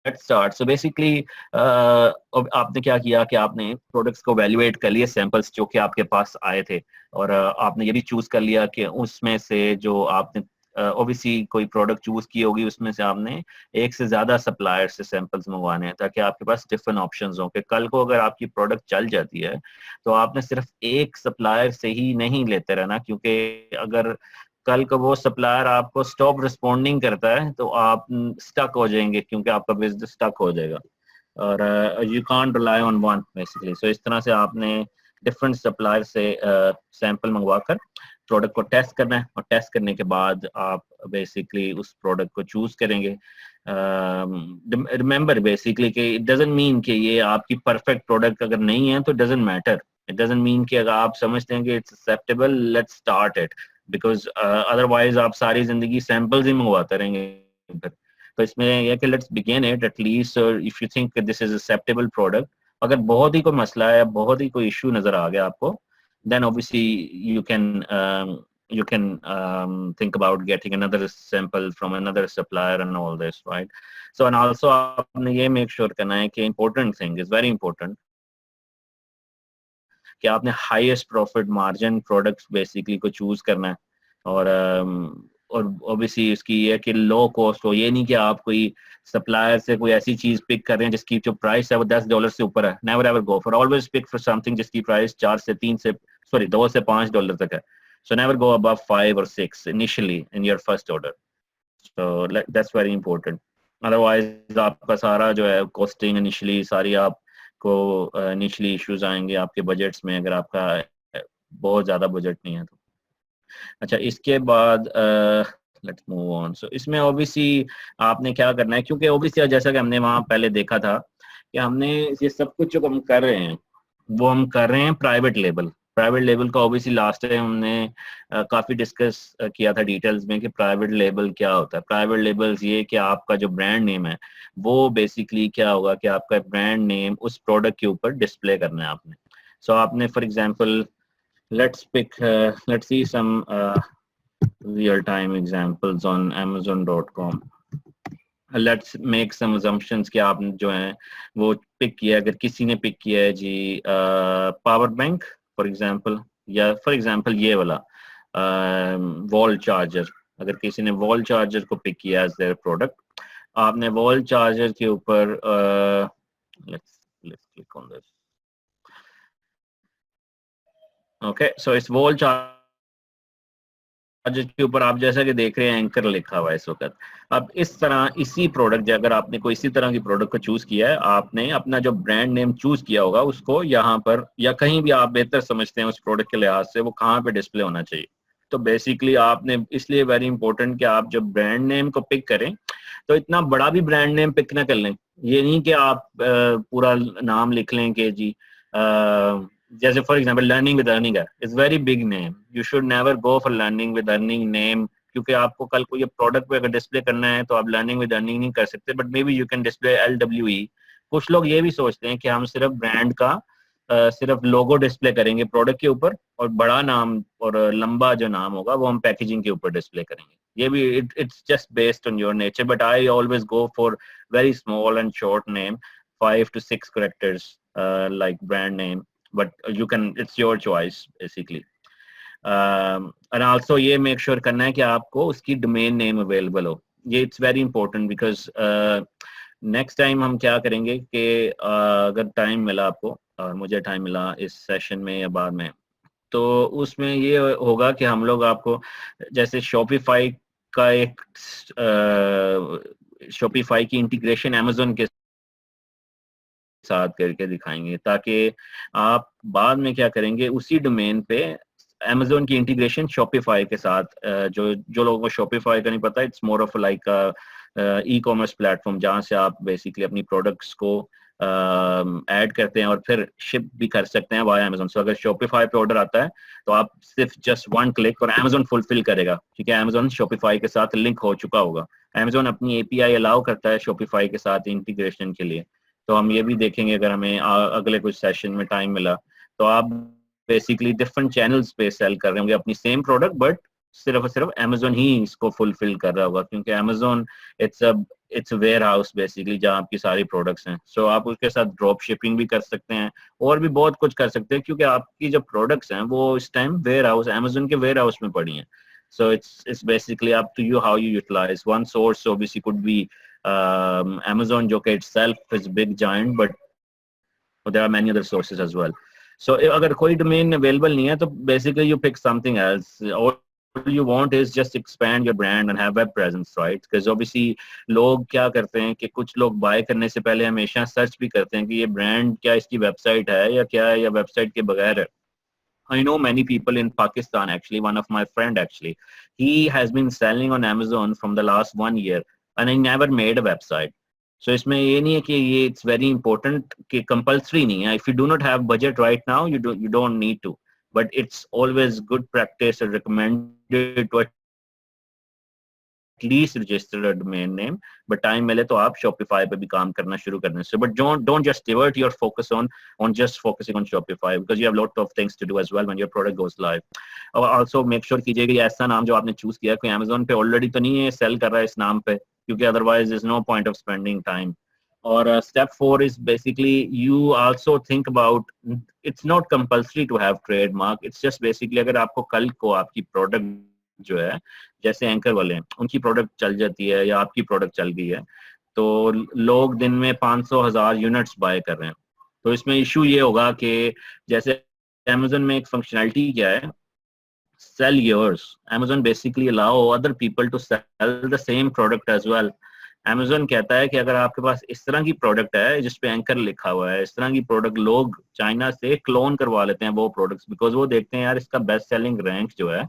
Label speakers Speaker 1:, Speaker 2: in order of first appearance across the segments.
Speaker 1: Let's start. So basically आपने क्या किया कि आपने प्रोडक्ट्स को वैल्यूएट कर लिए, सैंपल्स जो कि आपके पास आए थे, और आपने ये भी चूज कर लिया कि उसमें से जो आपने ओबियसली कोई प्रोडक्ट चूज की होगी उसमें से आपने एक से ज्यादा सप्लायर से सैंपल्स मंगवाने हैं, ताकि आपके पास डिफरेंट ऑप्शंस हों कि कल को अगर आपकी प्रोडक्ट चल जाती है तो आपने सिर्फ एक सप्लायर से ही नहीं लेते रहना, क्योंकि अगर कल को वो सप्लायर आपको स्टॉप रिस्पॉन्डिंग करता है तो आप स्टक हो जाएंगे, क्योंकि आपका बिजनेस स्टक हो जाएगा, और you can't rely on one basically. So इस तरह से आपने डिफरेंट सप्लायर से सैंपल मंगवा कर प्रोडक्ट को टेस्ट करना है, और टेस्ट करने के बाद आप बेसिकली उस प्रोडक्ट को चूज करेंगे। रिमेंबर बेसिकली कि इट डजंट मीन कि ये आपकी परफेक्ट प्रोडक्ट अगर नहीं है तो doesn't matter. It doesn't mean कि अगर आप समझते हैं कि it's acceptable, let's start it, because otherwise आप सारी जिंदगी सैंपल्स ही मंगवाते रहेंगे। तो इसमें यह कि let's begin it at least, if you think this is acceptable product. अगर बहुत ही कोई मसला है, बहुत ही कोई इशू नजर आ गया आपको, then obviously you can think about getting another sample from another supplier and all this, right? So and also आपने ये make sure करना है कि important thing is very important कि आपने highest profit margin products basically को choose करना है, और ऑब्वियसली इसकी ये कि लो कॉस्ट हो। ये नहीं कि आप कोई सप्लायर से कोई ऐसी चीज पिक कर रहे हैं जिसकी जो प्राइस है वो $10 से ऊपर है। Never ever go for, always pick for something जिसकी प्राइस 2 से $5 तक है। सो नेवर गो अबव 5 और 6 initially in your first order. So that's very important. Otherwise आपका सारा जो है कॉस्टिंग इनिशियली सारी आपको इनिशियली इश्यूज आएंगे आपके बजट्स में, अगर आपका बहुत ज्यादा बजट नहीं है तो। अच्छा, इसके बाद लेट्स मूव ऑन। सो इसमें ऑब्वियसली आपने क्या करना है, क्योंकि ऑब्वियसली जैसा कि हमने वहाँ पहले देखा था कि हमने ये सब कुछ जो हम कर रहे हैं वो हम कर रहे हैं प्राइवेट लेबल। प्राइवेट लेबल का ऑब्वियसली लास्ट टाइम हमने काफी डिस्कस किया था डिटेल्स में कि प्राइवेट लेबल क्या होता है। प्राइवेट लेबल्स ये कि आपका जो ब्रांड नेम है वो बेसिकली क्या होगा कि आपका ब्रांड नेम उस प्रोडक्ट के ऊपर डिस्प्ले करना है आपने। सो आपने for example let's see some real-time examples on Amazon.com. Let's make some assumptions कि आप जो है वो पिक किया, अगर किसी ने पिक किया है जी पावर बैंक फॉर एग्जांपल, या फॉर एग्जांपल ये वाला वॉल चार्जर, अगर किसी ने वॉल चार्जर को पिक किया एज देयर प्रोडक्ट, आपने वॉल चार्जर के ऊपर let's click on this. Okay, so इस वॉल चार्जर के ऊपर आप जैसा कि देख रहे हैं एंकर लिखा हुआ है इस वक्त। अब इस तरह इसी प्रोडक्ट, अगर आपने कोई इसी तरह की प्रोडक्ट को चूज किया है, आपने अपना जो ब्रांड नेम चूज किया होगा उसको यहाँ पर या कहीं भी आप बेहतर समझते हैं उस प्रोडक्ट के लिहाज से वो कहाँ पे डिस्प्ले होना चाहिए। तो बेसिकली आपने इसलिए वेरी इंपॉर्टेंट कि आप जब ब्रांड नेम को पिक करें तो इतना बड़ा भी ब्रांड नेम पिक ना कर लें। ये नहीं कि आप पूरा नाम लिख लें कि जी जैसे for example learning with earning है, it's very big name, you should never go for learning with earning name, क्योंकि आपको कल को ये प्रोडक्ट पे अगर डिस्प्ले करना है तो आप लर्निंग विद अर्निंग नहीं कर सकते, but may be you can display LWE। कुछ लोग ये भी सोचते हैं कि हम सिर्फ ब्रांड का सिर्फ लोगो डिस्प्ले करेंगे प्रोडक्ट के ऊपर, और बड़ा नाम और लंबा जो नाम होगा वो हम पैकेजिंग के ऊपर डिस्प्ले करेंगे। ये भी it's just based on your nature, but I always go for very small and short name, 5 to 6 characters like brand name, but you can, it's your choice basically. And also ये make sure करना है कि आपको उसकी domain name available हो। ये it's very important because next time हम क्या करेंगे कि अगर टाइम मिला आपको और मुझे टाइम मिला इस सेशन में या बाद में, तो उसमें ये होगा कि हम लोग आपको जैसे शॉपिफाई का एक शॉपिफाई की इंटीग्रेशन अमेज़न के साथ करके दिखाएंगे, ताकि आप बाद में क्या करेंगे उसी डोमेन पे Amazon की इंटीग्रेशन शॉपिफाई के साथ, जो लोगों को शॉपिफाई का नहीं पता, it's more of like e commerce platform जहाँ से आप बेसिकली अपनी प्रोडक्ट्स को ऐड करते हैं और फिर शिप भी कर सकते हैं वाया Amazon। सो अगर शॉपिफाई पे ऑर्डर आता है तो आप सिर्फ जस्ट 1 क्लिक और Amazon फुलफिल करेगा, ठीक है, Amazon शॉपिफाई के साथ लिंक हो चुका होगा। Amazon अपनी API अलाउ करता है शॉपिफाई के साथ इंटीग्रेशन के लिए, तो हम ये भी देखेंगे अगर हमें अगले कुछ सेशन में टाइम मिला। तो आप बेसिकली डिफरेंट चैनल्स पे सेल कर रहे होंगे अपनी सेम प्रोडक्ट, बट सिर्फ और सिर्फ Amazon ही इसको फुलफिल कर रहा होगा, क्योंकि Amazon it's a it's warehouse basically जहाँ आपकी सारी प्रोडक्ट्स हैं. सो आप उसके साथ ड्रॉप शिपिंग भी कर सकते हैं और भी बहुत कुछ कर सकते हैं, क्योंकि आपकी जो प्रोडक्ट्स हैं वो इस टाइम वेयर हाउस, अमेजोन के वेयर हाउस में पड़ी हैं. So it's basically up to you how you utilize. One source obviously could be Amazon, जो कि itself is big giant, but there are many other sources as well. So अगर कोई domain available नहीं है तो basically you pick something else. All you want is just expand your brand and have web presence, right? Because obviously लोग क्या करते हैं कि कुछ लोग buy करने से पहले हमेशा search भी करते हैं कि ये brand क्या इसकी website है या क्या है या website के बगैर है. I know many people in Pakistan, actually, one of my friend, actually, he has been selling on Amazon from the last 1 year and he never made a website. So इसमें ये नहीं है कि ये it's very important कि compulsory नहीं है. If you do not have budget right now, you don't need to. But it's always good practice or recommended to least register a domain name, but time मिले तो आप Shopify पे भी काम करना शुरू कर दें. So but don't just divert your focus on just focusing on Shopify, because you have a lot of things to do as well when your product goes live. और also make sure कीजिएगा ये ऐसा नाम जो आपने choose किया कोई Amazon पे ऑलरेडी तो नहीं है सेल कर रहा है इस नाम पे, क्योंकि otherwise there's no point of spending time. Or step 4 is basically you also think about, it's not compulsory to have trademark. It's just basically अगर आपको कल को आपकी प्रोडक्ट जो है जैसे एंकर वाले हैं उनकी प्रोडक्ट चल जाती है या आपकी प्रोडक्ट चल गई है तो लोग दिन में 500,000 यूनिट्स बाय कर रहे हैं. तो इसमें इशू ये होगा कि जैसे Amazon में एक फंक्शनैलिटी क्या है, sell yours. Amazon basically allow other people to sell the same product as well. Amazon कहता है कि अगर आपके पास इस तरह की प्रोडक्ट है जिस पे एंकर लिखा हुआ है, इस तरह की प्रोडक्ट लोग चाइना से क्लोन करवा लेते हैं वो प्रोडक्ट्स, बिकॉज वो देखते हैं यार इसका बेस्ट सेलिंग रैंक जो है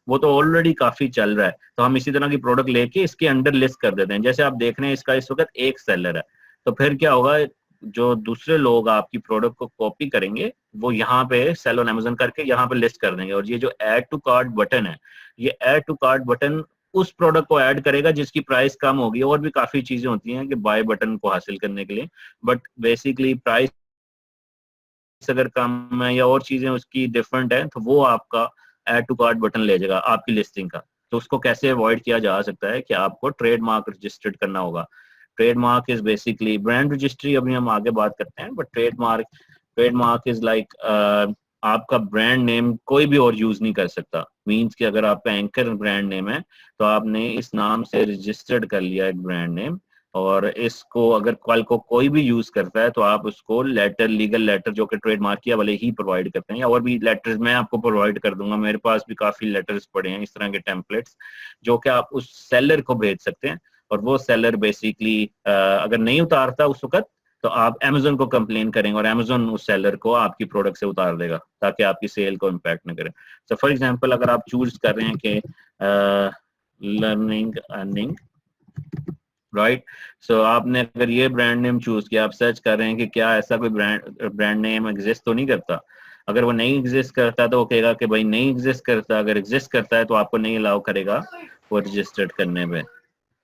Speaker 1: वो तो ऑलरेडी काफी चल रहा है, तो हम इसी तरह की प्रोडक्ट लेके इसके अंडर लिस्ट कर देते हैं. जैसे आप देख रहे हैं इसका इस वक्त एक सेलर है, तो फिर क्या होगा, जो दूसरे लोग आपकी प्रोडक्ट को कॉपी करेंगे वो यहाँ पे सेल ऑन Amazon करके यहाँ पे लिस्ट कर देंगे. और ये जो ऐड टू कार्ट बटन है, ये ऐड टू कार्ट बटन उस प्रोडक्ट को ऐड करेगा जिसकी प्राइस कम होगी. और भी काफी चीजें होती हैं कि बाय बटन को हासिल करने के लिए, बट बेसिकली प्राइस अगर कम है या और चीजें उसकी डिफरेंट है तो वो आपका ऐड टू कार्ट बटन ले जाएगा आपकी लिस्टिंग का. तो उसको कैसे अवॉइड किया जा सकता है कि आपको ट्रेडमार्क रजिस्टर्ड करना होगा. Trademark is basically brand registry, अभी हम आगे बात करते हैं, बट ट्रेडमार्क इज लाइक आपका ब्रांड नेम कोई भी और यूज नहीं कर सकता. मींस कि अगर आपका एंकर ब्रांड नेम है तो आपने इस नाम से रजिस्टर्ड कर लिया एक ब्रांड नेम, और इसको अगर कल को कोई भी यूज करता है तो आप उसको लेटर, लीगल लेटर जो कि ट्रेडमार्किया वाले ही प्रोवाइड करते हैं, या और भी लेटर्स मैं आपको प्रोवाइड कर दूंगा. मेरे पास भी काफी लेटर्स पड़े हैं इस तरह के टेम्पलेट्स जो कि आप उस सेलर को भेज सकते हैं, और वो सेलर बेसिकली अगर नहीं उतारता उस वक्त तो आप Amazon को कंप्लेन करेंगे और Amazon उस सेलर को आपकी प्रोडक्ट से उतार देगा ताकि आपकी सेल को इम्पैक्ट न करे. सो फॉर एग्जांपल अगर आप चूज कर रहे हैं कि लर्निंग अर्निंग, राइट, सो आपने अगर ये ब्रांड नेम चूज किया, आप सर्च कर रहे हैं कि क्या ऐसा कोई ब्रांड नेम एग्जिस्ट तो नहीं करता. अगर वो नहीं एग्जिस्ट करता तो वो कहेगा कि भाई नहीं एग्जिस्ट करता, अगर एग्जिस्ट करता है तो आपको नहीं अलाउ करेगा वो रजिस्टर्ड करने में.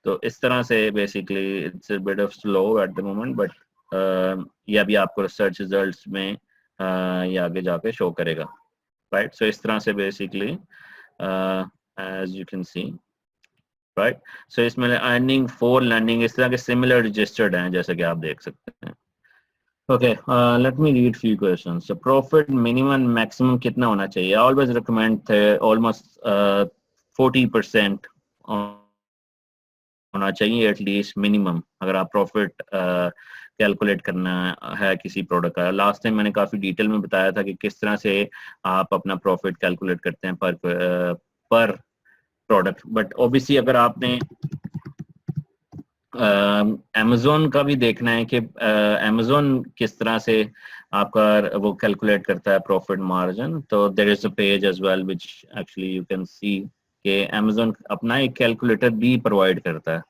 Speaker 1: तो इस तरह से basically it's a bit of slow at the moment, but ये अभी आपको सर्च रिजल्ट्स में ये आगे जाके शो करेगा, राइट. सो इस तरह से basically as you can see, right. So इसमें अर्निंग फॉर लर्निंग इस तरह के सिमिलर रजिस्टर्ड हैं जैसे कि आप देख सकते हैं. Okay, let me read few questions. So profit minimum maximum कितना होना चाहिए? आई ऑलवेज रिकमेंड ऑलमोस्ट 40% होना चाहिए एटलीस्ट मिनिमम, अगर आप प्रॉफिट कैलकुलेट करना है किसी प्रोडक्ट का. लास्ट टाइम मैंने काफी डिटेल में बताया था कि किस तरह से आप अपना प्रॉफिट कैलकुलेट करते हैं पर प्रोडक्ट. बट ऑब्वियसली अगर आपने Amazon का भी देखना है कि Amazon किस तरह से आपका वो कैलकुलेट करता है प्रॉफिट मार्जिन, तो there is a page as well which actually you can see कि Amazon अपना एक कैलकुलेटर भी प्रोवाइड करता है.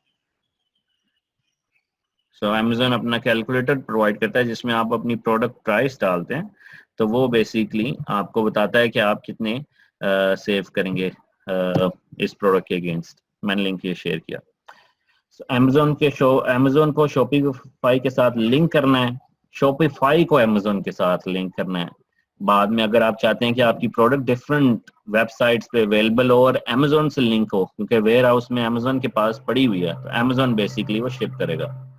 Speaker 1: सो Amazon अपना कैलकुलेटर प्रोवाइड करता है जिसमें आप अपनी प्रोडक्ट प्राइस डालते हैं, तो वो बेसिकली आपको बताता है कि आप कितने सेव करेंगे इस प्रोडक्ट के अगेंस्ट. मैंने लिंक ये शेयर किया. Amazon को Shopify के साथ लिंक करना है, Shopify को Amazon के साथ लिंक करना है. बाद में अगर आप चाहते हैं कि आपकी प्रोडक्ट डिफरेंट वेबसाइट्स पे अवेलेबल हो और अमेजोन से लिंक हो, क्योंकि वेयर हाउस में अमेजोन के पास पड़ी हुई है, तो अमेजोन बेसिकली वो शिप करेगा।